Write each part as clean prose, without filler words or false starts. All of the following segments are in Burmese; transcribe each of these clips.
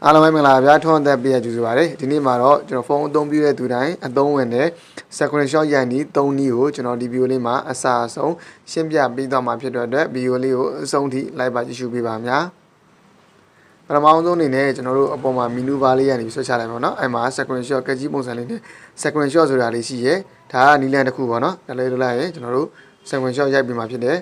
အားလုံးပဲမင်္ဂလာပါဗျာထွန်းသက်ပြည့်ကြည့်ပါရစေဒီနေ့မှာတော့ကျွန်တော်ဖုန်းအသုံးပြုတဲ့သူတိုင်းအသုံးဝင်တဲ့ screenshot ရိုက်နည်း3နည်းကိုကျွန်တော်ဒီဗီဒီယိုလေးမှာအစအဆုံးရှင်းပြပေးသွားမှာဖြစ်တဲ့အတွက်ဗီဒီယိုလေးကိုအဆုံးထိလိုက်ပါကြည့်ရှုပေးပါများပထမဆုံးအနေနဲ့ကျွန်တော်တို့အပေါ်မှာမီနူဘာလေးရနေဆွဲချလိုက်ပါတော့အဲ့မှာ screenshot ကကြီးပုံစံလေးနဲ့ screenshot ဆိုတာလေးရှိရဲဒါကနီလန်တစ်ခုပေါ့နော်ဒါလေးလိုလိုက်ရင်ကျွန်တော်တို့ screenshot ရိုက်ပြီးမှဖြစ်တယ်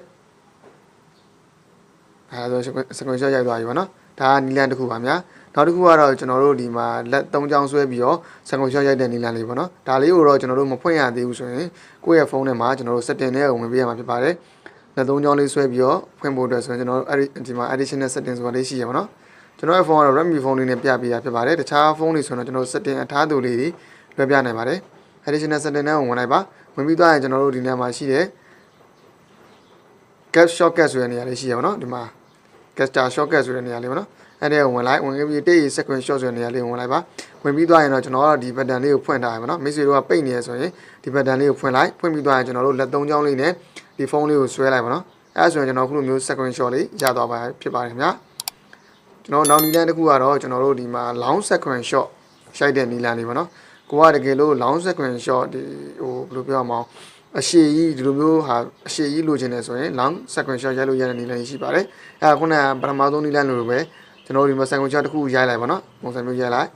အဲဒါဆို screenshot ရိုက်သွားပြီပေါ့နော်ဒါကနီလန်တစ်ခုပါများနောက်တစ်ခုကတော့ကျွန်တော်တို့ဒီမှာလက်3ချောင်းဆွဲပြီးတော့စကွန်ရှော့ရိုက်တဲ့နီလန်လေးပေါ့နော်ဒါလေးကိုတော့ကျွန်တော်တို့မဖွင့်ရသေးဘူးဆိုရင်ကိုယ့်ရဲ့ဖုန်းထဲမှာကျွန်တော်တို့ setting ထဲကိုဝင်ပေးရမှာဖြစ်ပါတယ်လက်3ချောင်းလေးဆွဲပြီးတော့ဖွင့်ဖို့အတွက်ဆိုရင်ကျွန်တော်တို့ဒီမှာ additional setting ဆိုတာလေးရှိရပါတော့ကျွန်တော်ရဲ့ဖုန်းကတော့ Redmi ဖုန်းလေးနဲ့ပြပေးရဖြစ်ပါတယ်တခြားဖုန်းတွေဆိုတော့ကျွန်တော်တို့ setting အထားသူလေးတွေလွှဲပြနိုင်ပါတယ် additional setting နဲ့ဝင်လိုက်ပါဝင်ပြီးသွားရင်ကျွန်တော်တို့ဒီနေရာမှာရှိတဲ့ cap shortcut ဆိုတဲ့နေရာလေးရှိရပါတော့ဒီမှာ gesture shortcut ဆိုတဲ့နေရာလေးပေါ့နော်အဲ့ဒါကိုဝင်လိုက်ဝင်ပြီးတိတ် screenshot ဆိုတဲ့နေရာလေးကိုဝင်လိုက်ပါဝင်ပြီးသွားရင်တော့ကျွန်တော်တို့ဒီ button လေးကိုဖွင့်ထားရပါတော့မိတ်ဆွေတို့ကပိတ်နေရဆိုရင်ဒီ button လေးကိုဖွင့်လိုက်ဖွင့်ပြီးသွားရင်ကျွန်တော်တို့လက်3ချောင်းလေးနဲ့ဒီဖုန်းလေးကိုဆွဲလိုက်ပါတော့အဲ့ဒါဆိုရင်ကျွန်တော်ခုလိုမျိုး screenshot လေးရသွားပါဖြစ်ပါတယ်ခင်ဗျာကျွန်တော်နောက်နီလန်တစ်ခုကတော့ကျွန်တော်တို့ဒီမှာ long screenshot ရှိုက်တဲ့နီလန်လေးပေါ့နော်ကိုကတကယ်လို့ long screenshot ဒီဟိုဘယ်လိုပြောရမလဲအရှိကြီးဒီလိုမျိုးဟာအရှိကြီးလိုချင်တယ်ဆိုရင် long screenshot ရိုက်လို့ရတဲ့နီလန်ရှိပါတယ်အဲ့ဒါခုနကပထမဆုံးနီလန်လိုပဲကျွန်တော်ဒီမှာ screenshot တစ်ခုရိုက်လိုက်ပါနော်ပုံစံမျိုးရိုက်လိုက်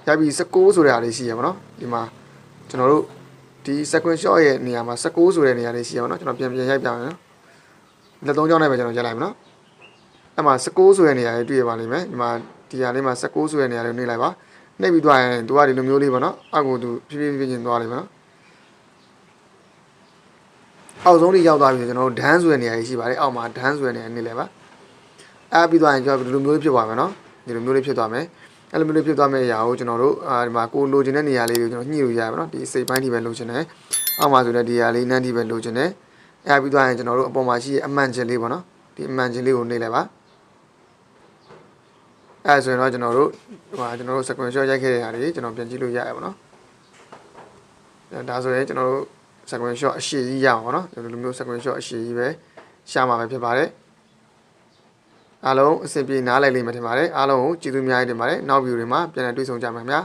ရိုက်ပြီး16ဆိုတဲ့ဟာလေးရှိရပါတော့ဒီမှာကျွန်တော်တို့ဒီ screenshot ရဲ့နေရာမှာ16ဆိုတဲ့နေရာလေးရှိရပါတော့ကျွန်တော်ပြန်ရိုက်ပြမယ်နော်လက်3ချောင်းနဲ့ပဲကျွန်တော်ရိုက်လိုက်ပါနော်အဲ့မှာ16ဆိုတဲ့နေရာလေးတွေ့ရပါလိမ့်မယ်ဒီမှာဒီဟာလေးမှာ16ဆိုတဲ့နေရာလေးနှိပ်လိုက်ပါနှိပ်ပြီးသွားရင်သူကဒီလိုမျိုးလေးပေါ့နော်အောက်ကိုသူဖြည်းဖြည်းချင်းသွားလိမ့်မယ်နော်အောက်ဆုံးလေးရောက်သွားပြီကျွန်တော်တို့ dance ဆိုတဲ့နေရာကြီးရှိပါတယ်အောက်မှာ dance ဆိုတဲ့နေရာနေလဲပါအဲ့ပြီးသွားရင်ကျွန်တော်ဒီလိုမျိုးဖြစ်သွားမယ်နော်ဒီလိုမျိုးလေးဖြစ်သွားမယ်အဲ့လိုမျိုးလေးဖြစ်သွားမယ့်အရာကိုကျွန်တော်တို့ဒီမှာကိုလိုချင်တဲ့နေရာလေးကိုကျွန်တော်ညှိလို့ရပါတော့ဒီစိတ်ပိုင်းဒီပဲလိုချင်တယ်အောက်မှာဆိုလည်းဒီဟာလေးနန်းဒီပဲလိုချင်တယ်အဲ့ပြီးသွားရင်ကျွန်တော်တို့အပေါ်မှာရှိတဲ့အမှန်ချင်းလေးပေါ့နော်ဒီအမှန်ချင်းလေးကိုနှိပ်လိုက်ပါအဲ့ဆိုရင်တော့ကျွန်တော်တို့ကျွန်တော်တို့ screenshot ရိုက်ခဲ့တဲ့ဟာတွေကျွန်တော်ပြန်ကြည့်လို့ရရပါတော့ဒါဆိုရင်ကျွန်တော်တို့ screenshot အရှိကြီးရအောင်ပေါ့နော်ဒီလိုမျိုး screenshot အရှိကြီးပဲရှာမှာပဲဖြစ်ပါတယ်အားလုံးအဆင်ပြေနားလည်လိမ့်မယ်ထင်ပါတယ်အားလုံးကိုကျေးဇူးအများကြီးတင်ပါတယ်နောက်ဗီဒီယိုတွေမှာပြန်လည်တွေ့ဆုံကြပါမယ်ခင်ဗျာ